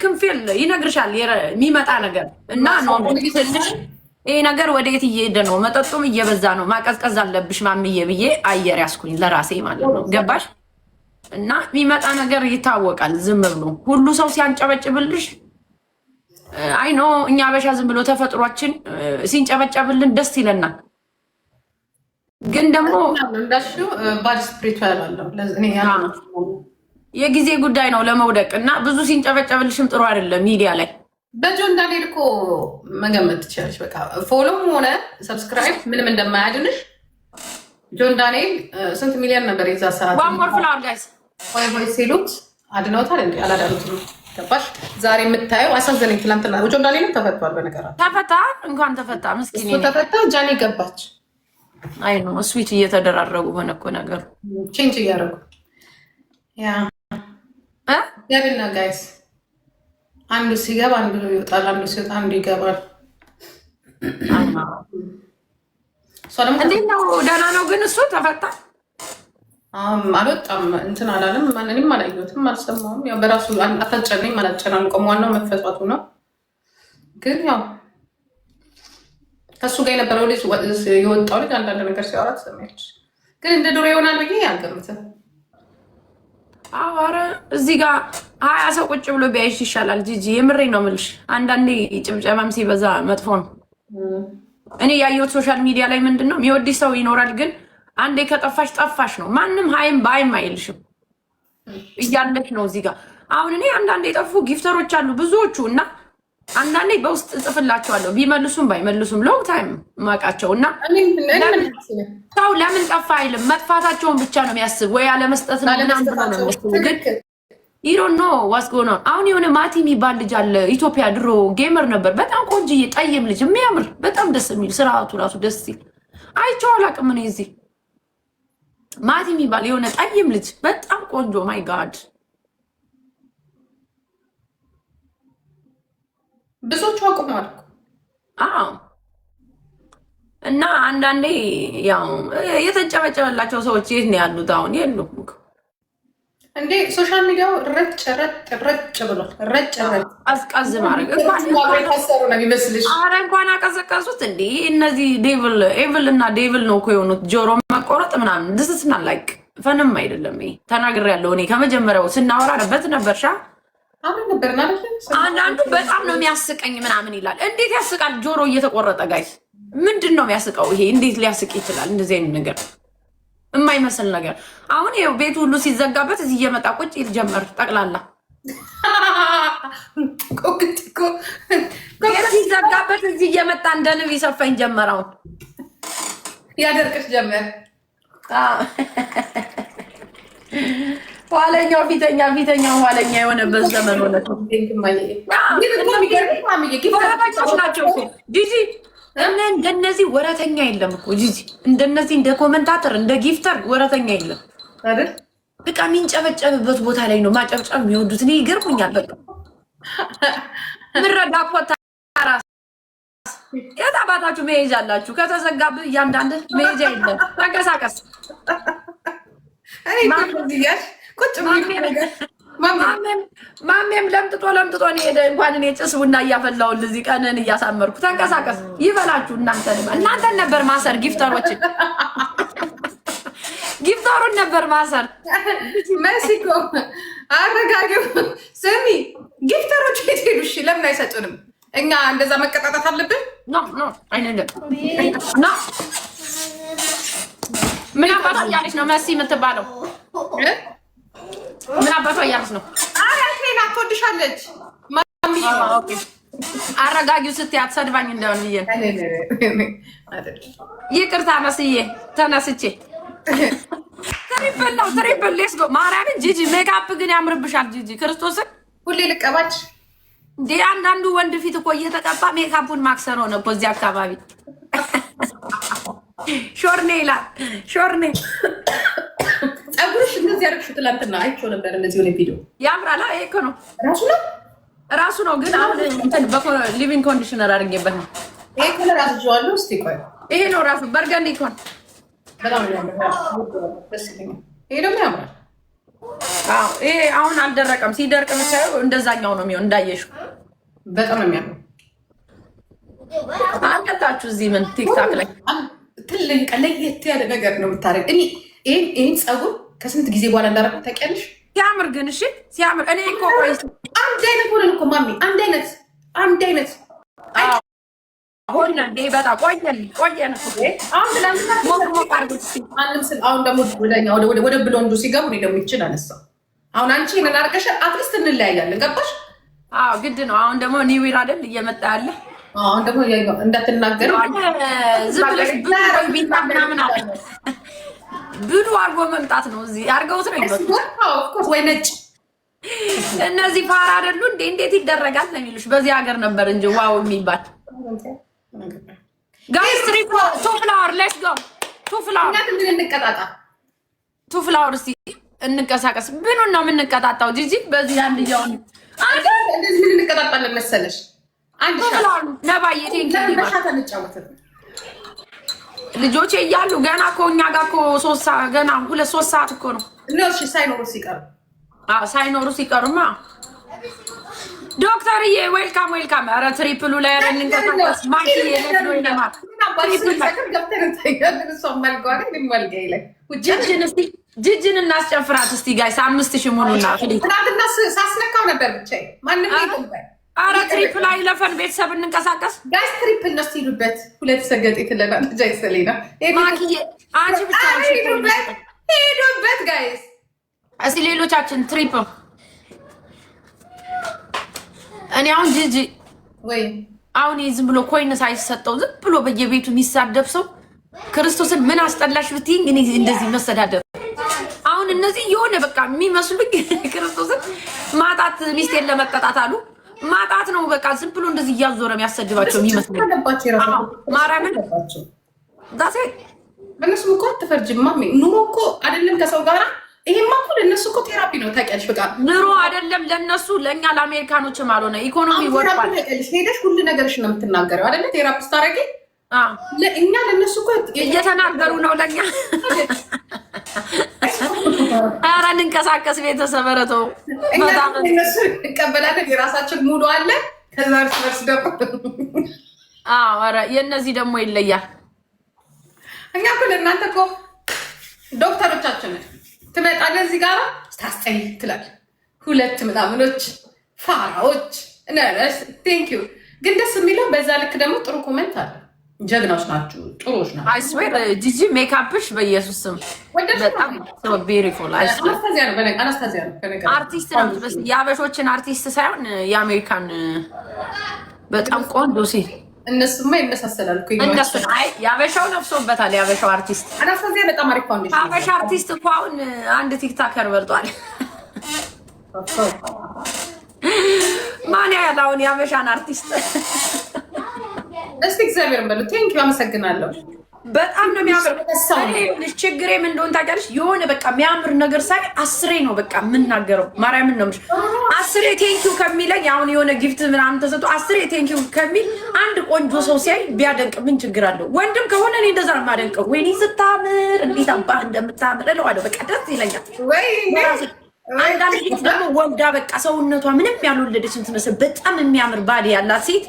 ክንፌል ይነግርሻል የሚመጣ ነገር እና ነው ትንሽ ይሄ ነገር ወዴት እየሄደ ነው? መጠጡም እየበዛ ነው። ማቀዝቀዝ አለብሽ ማምዬ ብዬ አየር ያስኩኝ ለራሴ ማለት ነው። ገባሽ? እና የሚመጣ ነገር ይታወቃል። ዝም ብሎ ሁሉ ሰው ሲያንጨበጭብልሽ አይ ኖ እኛ አበሻ ዝም ብሎ ተፈጥሯችን ሲንጨበጨብልን ደስ ይለናል። ግን ደግሞ እንዳልሽው ባድ ስፒሪቹዋል አለው የጊዜ ጉዳይ ነው ለመውደቅ እና ብዙ ሲንጨበጨብልሽም ጥሩ አይደለም። ሚዲያ ላይ በጆን ዳንኤል እኮ መገመት ትችላለች። በቃ ፎሎም ሆነ ሰብስክራይብ ምንም እንደማያድንሽ ጆን ዳንኤል ስንት ሚሊዮን ነበር የዛ ሰዓት ዋሞር ፍላወር ጋይስ ወይ ሲሉት አድነውታል እንዴ? አላዳኑትም። ገባሽ? ዛሬ የምታየው አሳዘነኝ። ትላንትና ጆን ዳንኤል ተፈቷል። በነገራችን ተፈታ፣ እንኳን ተፈታ። ምስኪን እሱ ተፈታ፣ ጃኒ ገባች። አይ ነው ስዊች እየተደራረጉ ሆነ እኮ ነገሩ ቼንጅ እያደረጉ ያ ገቢና ጋይስ አንዱ ሲገባ አንዱ ይወጣል፣ አንዱ ሲወጣ አንዱ ይገባል። እንዴት ነው? ደህና ነው ግን እሱ ተፈታ። አልወጣም እንትን አላለም። ማንንም አላየሁትም፣ አልሰማሁም። ያው በራሱ አታጨነኝ አላጨናንቆም። ዋናው መፈቷቱ ነው። ግን ያው ከሱ ጋር የነበረው ልጅ የወጣው ልጅ አንዳንድ ነገር ሲያወራ ትሰሚያለሽ። ግን እንደ ድሮ ይሆናል ብዬ አልገምትም። ኧረ እዚህ ጋር 20 ሰው ቁጭ ብሎ ቢያይሽ ይሻላል። ጂጂ የምሬ ነው የምልሽ። አንዳንዴ ጭብጨባም ሲበዛ መጥፎ ነው። እኔ ያየሁት ሶሻል ሚዲያ ላይ ምንድን ነው የሚወድሽ ሰው ይኖራል፣ ግን አንዴ ከጠፋሽ ጠፋሽ ነው። ማንም ሀይም በሀይም አይልሽም እያለች ነው እዚህ ጋር። አሁን እኔ አንዳንዴ የጠፉ ጊፍተሮች አሉ ብዙዎቹ እና አንዳንዴ በውስጥ እጽፍላቸዋለሁ ቢመልሱም ባይመልሱም ሎንግ ታይም ማቃቸው እና ሰው ለምን ጠፋ አይልም። መጥፋታቸውን ብቻ ነው የሚያስብ ወይ አለመስጠት ነው ምናምን ብሎ ነው የሚያስብ። ግን ይሮን ኖ ዋስ ጎ ነው። አሁን የሆነ ማቲ የሚባል ልጅ አለ ኢትዮጵያ፣ ድሮ ጌመር ነበር። በጣም ቆንጅዬ ጠይም ልጅ የሚያምር በጣም ደስ የሚል ስርዓቱ ራሱ ደስ ሲል አይቼው አላውቅም። እኔ እዚህ ማቲ የሚባል የሆነ ጠይም ልጅ በጣም ቆንጆ ማይ ጋድ ብዙዎቹ አቁመዋል። እና አንዳንዴ ያው የተጨበጨበላቸው ሰዎች የት ነው ያሉት? አሁን የሉም እንዴ። ሶሻል ሚዲያው ረጭ ብሏል። ረጭ አስቀዝ ማድረግ ታሰሩ ነው የሚመስልሽ? ኧረ እንኳን አቀዘቀዙት እንዴ። እነዚህ ዴቭል ኤቭል እና ዴቭል ነው እኮ የሆኑት። ጆሮ መቆረጥ ምናምን ድስስና ላይክ ፈንም አይደለም። ይሄ ተናግሬያለሁ እኔ ከመጀመሪያው ስናወራበት ነበርሻ አንዳንዱ በጣም ነው የሚያስቀኝ ምናምን ይላል። እንዴት ያስቃል? ጆሮ እየተቆረጠ ጋይስ ምንድን ነው የሚያስቀው? ይሄ እንዴት ሊያስቅ ይችላል? እንደዚህ አይነት ነገር የማይመስል ነገር። አሁን ይኸው ቤቱ ሁሉ ሲዘጋበት እዚህ እየመጣ ቁጭ ይል ጀመር። ጠቅላላ ሲዘጋበት እዚህ እየመጣ እንደ ንብ ይሰፋኝ ጀመር። አሁን ያደርቅሽ ጀመር። ኋለኛው ፊተኛው ኋለኛ የሆነበት ዘመን ሆነ። ናቸው ጂጂ እንደነዚህ ወረተኛ የለም እኮ ጂጂ። እንደነዚህ እንደ ኮመንታተር እንደ ጊፍተር ወረተኛ የለም። በቃ የሚንጨበጨብበት ቦታ ላይ ነው ማጨብጨብ የሚወዱት። እኔ ይገርሙኛል። በቃ ምረዳ ኮታ ራስ የት አባታችሁ መሄጃ አላችሁ? ከተዘጋብህ እያንዳንድ መሄጃ የለም። ተንቀሳቀስ ማሜም ለምጥጦ ነው ሄደ። እንኳን እኔ ጭስ ቡና እያፈላሁልህ እዚህ ቀንን እያሳመርኩ። ተንቀሳቀስ ይበላችሁ። እናንተን ነበር ማሰር፣ ጊፍተሩን ነበር ማሰር። ሜክሲኮ አረጋጊው። ስሚ ጊፍተሮች የት ሄዱ? እሺ ለምን አይሰጡንም? እኛ እንደዛ መቀጣጣት አለብን? ምን አባቷ እያለች ነው መሲ የምትባለው? ምን አባቷ እያለች ነው? ሌላ ትወድሻለች። አረጋጊው ስትይ አትሰድባኝ እንደሆነ ብዬ ይቅርታ መስዬ ተነስቼ ትሪፕል ሌስ ጎ ማርያምን። ጂጂ ሜካፕ ግን ያምርብሻል ጂጂ። ክርስቶስን ሁሌ ልቀባች እንዴ? አንዳንዱ ወንድ ፊት እኮ እየተቀባ ሜካፑን ማክሰር ሆነ እኮ እዚህ አካባቢ። ሾርኔ ይላል ሾርኔ። ፀጉርሽ እንደዚህ ያደረግሽ ትላንትና አይቼው ነበር። እንደዚህ ሆነ ቪዲዮ ያምራል። ይሄ እኮ ነው ራሱ ነው። ግን አሁን እንትን ሊቪንግ ኮንዲሽነር አድርጌበት ነው። ይሄ ከለር አዝዋለሁ። እስቲ ቆይ ይሄ ነው ራሱ በርገንዲ ኮን በጣም ያምራል። ደስ ይለኛል። ይሄ ደግሞ ያምራል። ይሄ አሁን አልደረቀም። ሲደርቅ የምታየው እንደዛኛው ነው የሚሆን። እንዳየሽው በጣም ነው የሚያምረው። አለላችሁ እዚህ ምን ቲክታክ ላይ ትልቅ ለየት ያለ ነገር ነው የምታደርግ። እኔ ይህን ፀጉር ከስንት ጊዜ በኋላ እንዳደረኩ ታውቂያለሽ? ሲያምር ግን እሺ፣ ሲያምር እኔ እኮ አንድ አይነት ሆነን እኮ ማሚ፣ አንድ አይነት ሆነ እንዴ? በጣም ቆየን እኮ አሁን ደግሞ ወደ ብሎንዱ ሲገቡ እኔ ደግሞ ይችል አነሳው። አሁን አንቺ ምን አድርገሽ አትሊስት እንለያያለን። ገባሽ? አዎ ግድ ነው። አሁን ደግሞ ኒው ይር አይደል እየመጣ ያለ። አሁን ደግሞ እንዳትናገር ዝም ብለሽ ቢታ ምናምን አለ ብሉ አርጎ መምጣት ነው። እዚህ አርገውት ነው ይወጣው ወይ ነጭ። እነዚህ ፋራ አይደሉ እንዴ? እንዴት ይደረጋል ነው የሚሉሽ። በዚህ ሀገር ነበር እንጂ ዋው የሚባል ጋይስ ቱ ፍላወር ሌትስ ጎ ቱ ፍላወር ቱ ፍላወር እስቲ እንቀሳቀስ። ብኑ ነው የምንቀጣጣው። ጂጂ በዚህ አንድ ያው እንደዚህ ምን እንቀጣጣለን መሰለሽ? አንድ ሻት ነባዬ ቴንኪ ልጆቼ እያሉ ገና እኮ እኛ ጋር እኮ 3 ሰዓት ገና 2-3 ሰዓት እኮ ነው። እነሱ ሳይኖሩ ሲቀሩማ ዶክተርዬ ዌልካም። ኧረ ትሪፕሉ ላይ ኧረ እንንቀሳቀስ ማኪ ጅጅን እናስጨፍራት እስቲ ጋይስ 5000 ሙሉና ሳስነካው ነበር ብቻ ማንም ኧረ ትሪፕል አይለፈን ቤተሰብ እንንቀሳቀስ ጋይስ። ትሪፕል ነው ሲሉበት 2 ሰገጤ ትለናለች ሰሌና ማኪዬ አንቺ ብቻ ሄዱበት ጋይስ። እስቲ ሌሎቻችን ትሪፕል እኔ አሁን ጂጂ ወይ አሁን ዝም ብሎ ኮይን ሳይሰጠው ዝም ብሎ በየቤቱ የሚሳደብ ሰው ክርስቶስን ምን አስጠላሽ ብትይኝ እኔ እንደዚህ መሰዳደብ አሁን እነዚህ የሆነ በቃ የሚመስሉኝ ክርስቶስን ማጣት ሚስቴን ለመቀጣት አሉ ማጣት ነው በቃ ዝም ብሎ እንደዚህ እያዞረ የሚያሰድባቸው የሚመስለኝ ማርያምን ዳሴ በእነሱ እኮ አትፈርጅማ ኑሮ እኮ አይደለም ከሰው ጋር ይሄማ እኮ ለእነሱ እኮ ቴራፒ ነው ታውቂያለሽ። በቃ ኑሮ አይደለም ለእነሱ ለእኛ ለአሜሪካኖችም አልሆነ ኢኮኖሚ ወርቋል። ሄደሽ ሁሉ ነገርሽ ነው የምትናገረው አይደለ? ቴራፒ ስታደርጊ እኛ ለእነሱ እኮ እየተናገሩ ነው ለእኛ። ኧረ እንንቀሳቀስ ቤተሰብ ኧረ ተው እነሱ እንቀበላለን። የራሳችን ሙሉ አለ። ከዛ እርስ በርስ ደግሞ ኧረ የእነዚህ ደግሞ ይለያል። እኛ እኮ ለእናንተ እኮ ዶክተሮቻችን ትመጣለህ እዚህ ጋር ስታስጠይ ትላለህ። 2 ምናምኖች ፋራዎች ነረስ ቴንኪዩ። ግን ደስ የሚለው በዛ ልክ ደግሞ ጥሩ ኮመንት አለ። ጀግናዎች ናችሁ፣ ጥሩዎች ናችሁ። አይስዌር ጂጂ ሜካፕሽ በኢየሱስ ስም በጣም ሶ ቢዩቲፉል። አናስታዚያ ነው አርቲስት ነው የምትመስለው። የአበሾችን አርቲስት ሳይሆን የአሜሪካን በጣም ቆንጆ ሴት። እነሱማ ይመሳሰላል እኮ እነሱ አይ ያበሻው ነፍሶበታል። ያበሻው አርቲስት አናስታዚያ በጣም አሪፍ ፋውንዴሽን። አበሻ አርቲስት እኮ አሁን አንድ ቲክታከር በልጧል። ማን ያላውን ያበሻን አርቲስት እስቲ እግዚአብሔርን በሉ። ቴንኪው አመሰግናለሁ። በጣም ነው የሚያምር። ችግሬ ምን እንደሆነ ታውቂያለሽ? የሆነ በቃ የሚያምር ነገር ሳይ 10 ነው በቃ የምናገረው። ማርያምን ነው 10 ቴንኪው ከሚለኝ አሁን የሆነ ጊፍት ምናምን ተሰጥቶ 10 ቴንኪው ከሚል አንድ ቆንጆ ሰው ሲያይ ቢያደንቅ ምን ችግር አለው? ወንድም ከሆነ እኔ እንደዛ ነው የማደንቀው። ወይኔ ስታምር እንዴት አባህ እንደምታምር እለዋለሁ። በቃ ደስ ይለኛል። አንዳንድ ሴት ደግሞ ወልዳ በቃ ሰውነቷ ምንም ያልወለደች ትመስል በጣም የሚያምር ባዲ ያላት ሴት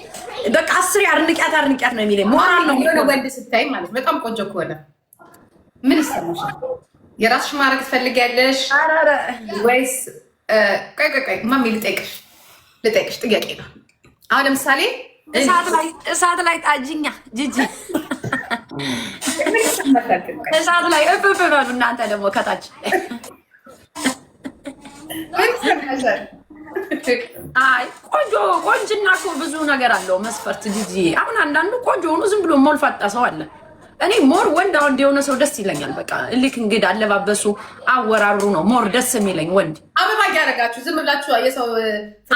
በቃ 10 አርንቂያት ነው የሚለኝ። ሞራል ነው የሆነ ወንድ ስታይ ማለት በጣም ቆንጆ ከሆነ ምን ይሰማሻል? የራስሽ ማድረግ ትፈልጊያለሽ ወይስ? ቆይ ማሚ ልጠይቅሽ ጥያቄ ነው። አሁን ለምሳሌ እሳት ላይ ጣጅኛ ጂጂ እሳት ላይ እብብ በሉ እናንተ ደግሞ ከታች አይ ቆንጅና እኮ ብዙ ነገር አለው መስፈርት ጂጂ። አሁን አንዳንዱ ቆንጆ ሆኖ ዝም ብሎ ሞልፋጣ ሰው አለ። እኔ ሞር ወንድ የሆነ ሰው ደስ ይለኛል። በቃ ልክ እንግዲህ አለባበሱ አወራሩ ነው ሞር ደስ የሚለኝ ወንድ። አበባ ያደረጋችሁ ዝም ብላችሁ የሰው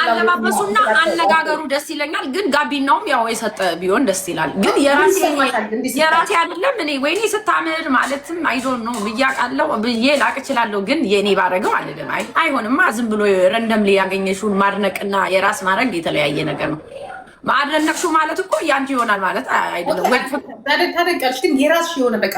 አለባበሱና አነጋገሩ ደስ ይለኛል። ግን ጋቢናውም ያው የሰጠ ቢሆን ደስ ይላል። ግን የራሴ አይደለም እኔ ወይኔ ስታምር ማለትም አይዶን ነው ብዬ ላቅ እችላለሁ። ግን የኔ ባረገው አይደለም። አይሆንማ። ዝም ብሎ ረንደምሊ ያገኘሽውን ማድነቅና የራስ ማድረግ የተለያየ ነገር ነው። ማድነቅሹ ማለት እኮ ያንቺ ይሆናል ማለት አይደለም። ታደንቃለሽ ግን የራስሽ የሆነ በቃ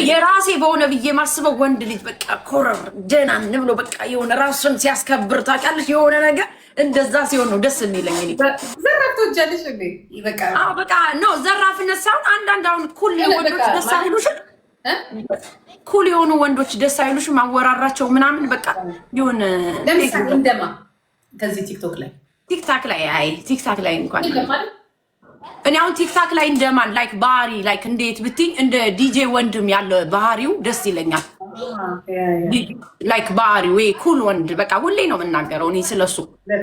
የራሴ በሆነ ብዬ ማስበው ወንድ ልጅ በቃ ኮረር ደናን ብሎ በቃ የሆነ ራሱን ሲያስከብር ታውቂያለሽ፣ የሆነ ነገር እንደዛ ሲሆን ነው ደስ የሚለኝ። እኔ ዘራፍ ትወጃለሽ እንዴ? በቃ ነው ዘራፍነት ሳይሆን አንዳንድ አሁን ኩል ወንዶች ደስ አይሉሽም? ኩል የሆኑ ወንዶች ደስ አይሉሽም? አወራራቸው ምናምን በቃ የሆነ ለምሳሌ እንደማ ከዚህ ቲክቶክ ላይ ቲክታክ ላይ እንኳን እኔ አሁን ቲክታክ ላይ እንደማን ላይክ ባህሪ ላይክ እንዴት ብትኝ እንደ ዲጄ ወንድም ያለ ባህሪው ደስ ይለኛል። ላይክ ባህሪው ወይ ኩል ወንድ በቃ ሁሌ ነው የምናገረው እኔ ስለሱ።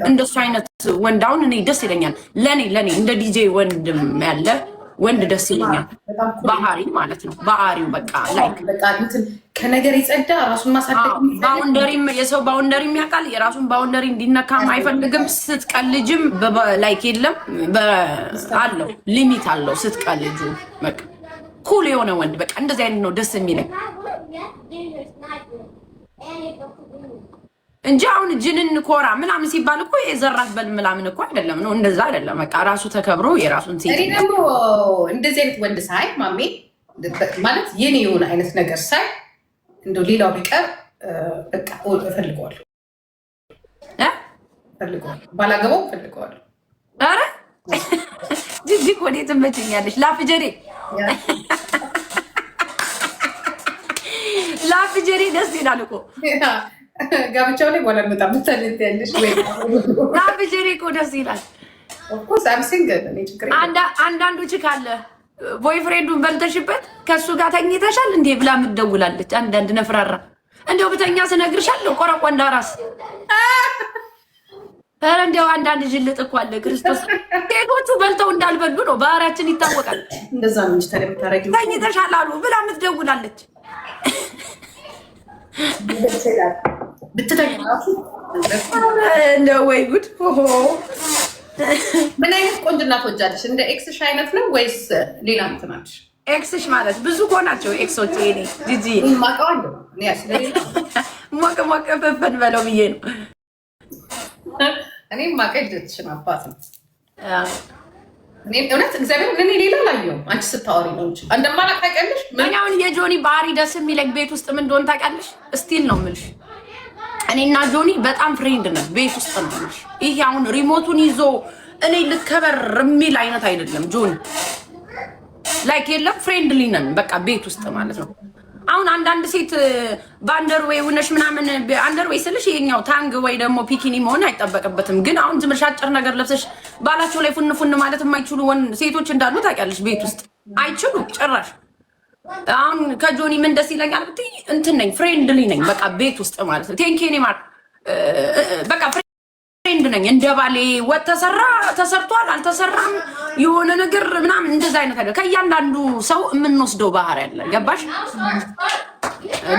እንደሱ አይነት ወንድ አሁን እኔ ደስ ይለኛል። ለኔ እንደ ዲጄ ወንድም ያለ ወንድ ደስ ይለኛል። ባህሪ ማለት ነው ባህሪው በቃ ላይክ ከነገር ይጸዳ ራሱን ማሳደግ ባውንደሪም የሰው ባውንደሪም ያውቃል። የራሱን ባውንደሪ እንዲነካም አይፈልግም። ስትቀልጅም ላይክ የለም አለው ሊሚት አለው። ስትቀልጁ በቃ ኩል የሆነ ወንድ በቃ እንደዚህ አይነት ነው ደስ የሚለኝ እንጂ አሁን ጅንን ኮራ ምናምን ሲባል እኮ የዘራፍ በል ምናምን እኮ አይደለም ነው። እንደዛ አይደለም። በቃ ራሱ ተከብሮ የራሱን ሴት እኔ ደግሞ እንደዚህ አይነት ወንድ ሳይ ማሜ ማለት የኔ የሆነ አይነት ነገር ሳይ እንደው ሌላው ቢቀር በቃ እፈልገዋለሁ ባላገባው እፈልገዋለሁ። ኧረ ጂጂ ወዴት ትመችኛለሽ? ላፍጀሬ ላፍጀሬ ደስ ይላል እኮ ጋብቻው ላይ በኋላ በጣም ተሰልት ያለሽ ወይ ላፍጀሬ እኮ ደስ ይላል እኮ ሳምሲንግ አንዳንዱ ችካለ ቦይፍሬንዱን በልተሽበት ከሱ ጋር ተኝተሻል እንዴ ብላ ምትደውላለች። አንዳንድ ነፍራራ እንደው ብተኛ ስነግርሻለሁ ቆረቆንዳ ራስ ኧረ እንደው አንዳንድ ጅልጥ እኮ አለ ክርስቶስ። ሴቶቹ በልተው እንዳልበሉ ነው ባህሪያችን ይታወቃል። እንደዛ ነው እንጂ ታረቂ ተኝተሻል አሉ ብላ ምትደውላለች። ብትተኛቱ እንደው ወይ ጉድ ኦሆ። ምን አይነት ቆንጅና ትወጃለሽ? እንደ ኤክስሽ አይነት ነው ወይስ ሌላ እንትናች? ኤክስሽ ማለት ብዙ እኮ ናቸው ኤክሶች። እኔ ጂጂ ማቀዋለሁ እኔ ያስለኝ ሞቅ ፈፈን በለው ብዬ ነው። እኔ ማቀድትሽን አባት ነው እኔ እውነት እግዚአብሔር እኔ ሌላ ላየው አንቺ ስታወሪ ነው እንጂ እንደማላቅ ታውቂያለሽ። ምን አሁን የጆኒ ባህሪ ደስ የሚለኝ ቤት ውስጥ ምን እንደሆነ ታውቂያለሽ? ስቲል ነው የምልሽ እኔና ጆኒ በጣም ፍሬንድ ነን ቤት ውስጥ ነው የምልሽ። ይሄ አሁን ሪሞቱን ይዞ እኔ ልከበር የሚል አይነት አይደለም ጆኒ። ላይክ የለም ፍሬንድሊ ነን በቃ ቤት ውስጥ ማለት ነው። አሁን አንዳንድ ሴት ባንደር ወይ ሆነሽ ምናምን አንደር ወይ ስልሽ ይሄኛው ታንግ ወይ ደግሞ ፒኪኒ መሆን አይጠበቅበትም። ግን አሁን ዝም ብለሽ አጭር ነገር ለብሰሽ ባላቸው ላይ ፉን ማለት የማይችሉ ሴቶች እንዳሉ ታውቂያለሽ። ቤት ውስጥ አይችሉም ጭራሽ። አሁን ከጆኒ ምን ደስ ይለኛል ብትይ እንትን ነኝ ፍሬንድሊ ነኝ በቃ ቤት ውስጥ ማለት ነው። ቴንኬኒ ማር በቃ ፍሬንድ ነኝ። እንደ ባሌ ወጥ ተሰርቷል አልተሰራም የሆነ ነገር ምናምን እንደዛ አይነት አይደል። ከእያንዳንዱ ሰው የምንወስደው ባህሪ ያለ ገባሽ?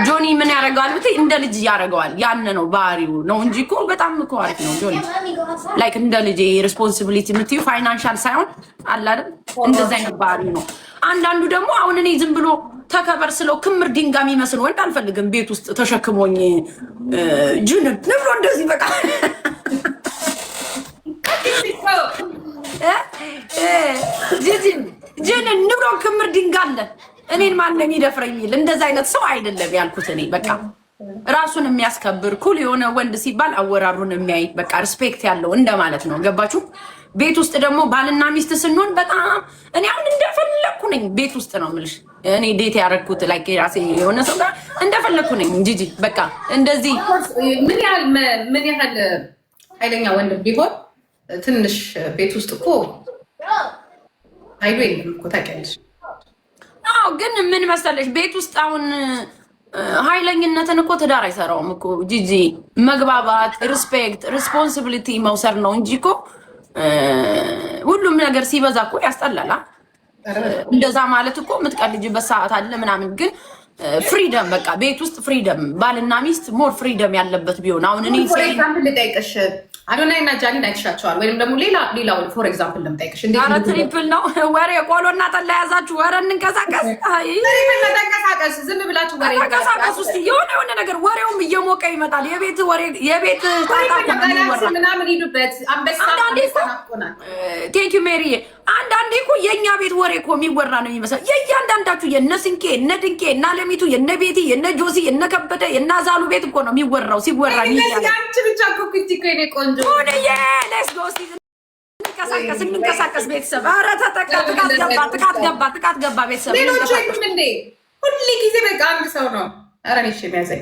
ጆኒ ምን ያደርገዋል ብትይ እንደ ልጅ ያደርገዋል። ያን ነው ባህሪው ነው እንጂ እኮ በጣም እኮ አሪፍ ነው ጆኒ። ላይክ እንደ ልጅ ሪስፖንሲቢሊቲ የምትይው ፋይናንሻል ሳይሆን አለ አይደል? እንደዛ አይነት ባህሪ ነው። አንዳንዱ ደግሞ አሁን እኔ ዝም ብሎ ተከበር ስለው ክምር ድንጋይ የሚመስል ወንድ አልፈልግም። ቤት ውስጥ ተሸክሞኝ ጅን ንብሎ እንደዚህ በቃ ጅን ንብሎ ክምር ድንጋይ አለ እኔን ማን የሚደፍረኝ የሚል እንደዛ አይነት ሰው አይደለም ያልኩት። እኔ በቃ ራሱን የሚያስከብር ኩል የሆነ ወንድ ሲባል አወራሩን የሚያይ በቃ ሪስፔክት ያለው እንደማለት ነው። ገባችሁ? ቤት ውስጥ ደግሞ ባልና ሚስት ስንሆን በጣም እኔ አሁን እንደፈለኩ ነኝ ቤት ውስጥ ነው የምልሽ። እኔ ዴት ያደረኩት ላይክ ራሴ የሆነ ሰው ጋር እንደፈለኩ ነኝ እንጂ በቃ እንደዚህ ምን ያህል ኃይለኛ ወንድ ቢሆን ትንሽ ቤት ውስጥ እኮ ኃይሉ የለም እኮ ታውቂያለሽ። አዎ ግን ምን መሰለሽ ቤት ውስጥ አሁን ኃይለኝነትን እኮ ትዳር አይሰራውም እኮ ጂጂ። መግባባት፣ ሪስፔክት፣ ሪስፖንሲቢሊቲ መውሰድ ነው እንጂ እኮ ሁሉም ነገር ሲበዛ እኮ ያስጠላል። እንደዛ ማለት እኮ የምትቀልጅበት ሰዓት አለ ምናምን። ግን ፍሪደም በቃ ቤት ውስጥ ፍሪደም፣ ባልና ሚስት ሞር ፍሪደም ያለበት ቢሆን አሁን እኔ ልጠይቅሽ አዶናይ እና ጃኒን አይተሻቸዋል? ወይም ደግሞ ሌላው ፎር ኤግዛምፕል ለምጠይቅሽ ኧረ ትሪፕል ነው ወሬ ቆሎና ጠላ ያዛችሁ። ኧረ እንንቀሳቀስ ተንቀሳቀስ፣ ዝም ብላችሁ ወሬ ተንቀሳቀስ ውስጥ የሆነ ነገር ወሬውም እየሞቀ ይመጣል። የቤት ምናምን ሂዱበት። አንበሳ ቴንክ ዩ ሜሪ አንዳንዴ እኮ የእኛ ቤት ወሬ እኮ የሚወራ ነው የሚመስለው። የእያንዳንዳችሁ የነ ስንቄ እነ ድንቄ እና ለሚቱ የነ ቤቲ የነ ጆሲ የነ ከበደ የነ አዛሉ ቤት እኮ ነው የሚወራው። ሲወራ አንቺ ብቻ እኮ ኩቲ እኮ የኔ ቆንጆ ሆነዬ ሌስ ጎሲ እንንቀሳቀስ ቤተሰብ። ኧረ ተጠቃ ጥቃት ገባ ቤተሰብ። ሌሎቹ የሉም እንዴ? ሁሌ ጊዜ በቃ አንድ ሰው ነው። ኧረ እኔ እሺ የሚያዘኝ